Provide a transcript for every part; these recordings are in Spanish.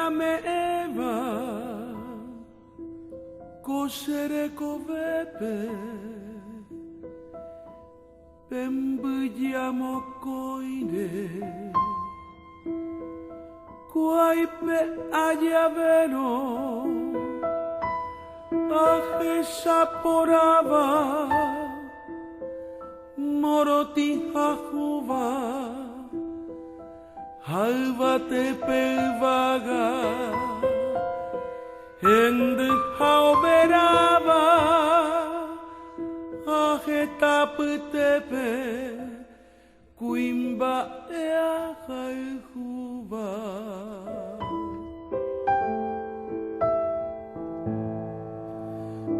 Aguillameeva Koshereko-vepe Pembuyamo-koine Kuaipe ayaveno Ajeshaporava Moroti hajuva Halvate pevaga Hende hauberava Ajetaptepe Kuimba ea haljuva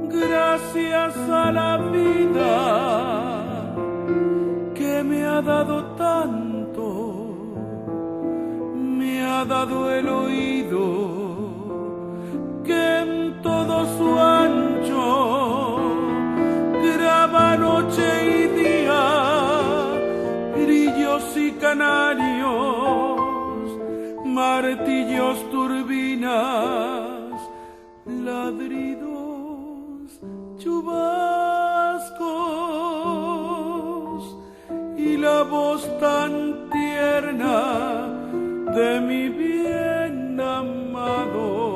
Gracias a la vida que me ha dado tanto, me ha dado el oído que en todo su ancho graba noche y día, grillos y canarios, martillos, turbinas, ladridos, chubascos y la voz tan tierna de mi bien amado.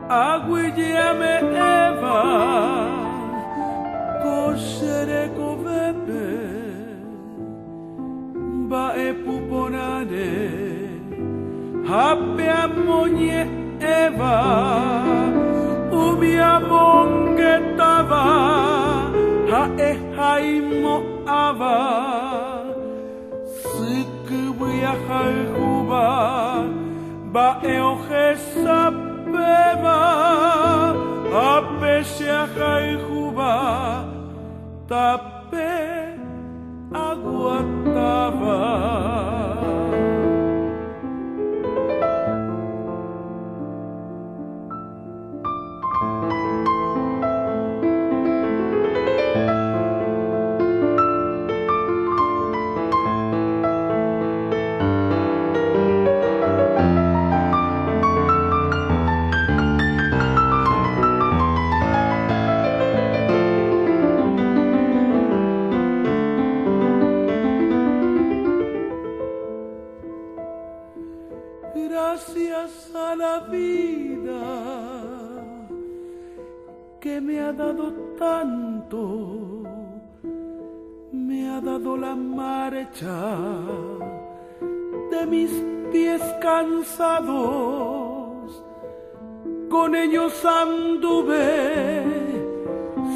Aguillameeva Koshereko-vepe Baepuponane Hapeamonye Eva Ubiamongetava Haehaimo Ava Sikubuyahaljuba Baeojesapeva Apeshahaljuba Tape aguatava Gracias a la vida que me ha dado tanto, me ha dado la marcha de mis pies cansados, con ellos anduve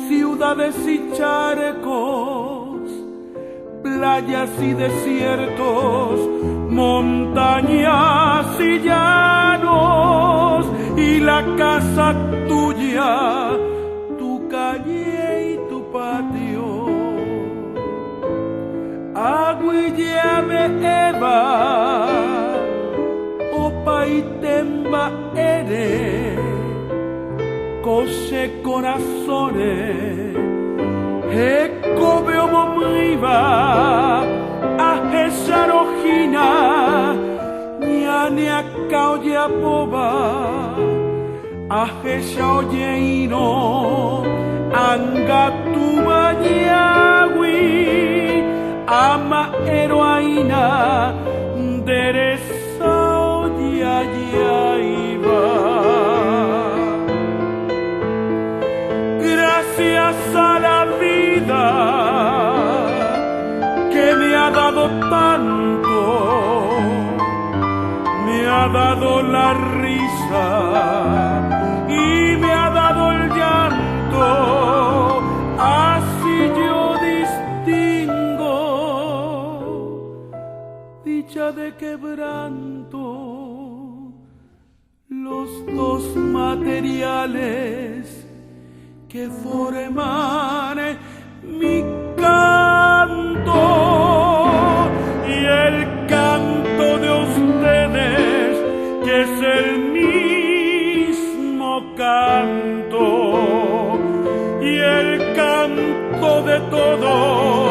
ciudades y charcos, playas y desiertos, montañas y llanos, y la casa tuya, tu calle y tu patio. Aguillameeva Opaitemba ere Koshe corazones Ekobeomomiva Ajesarojina Nyania kauya poba Ajeshaoyeino Angatuma nyawi Ama heroína Deresa oyayaiva. Gracias a la vida que me ha dado tanto, me ha dado la risa y me ha dado el llanto. Así yo distingo dicha de quebranto, los dos materiales que forman mi canto y el canto de ustedes, que es el mismo canto y el canto de todos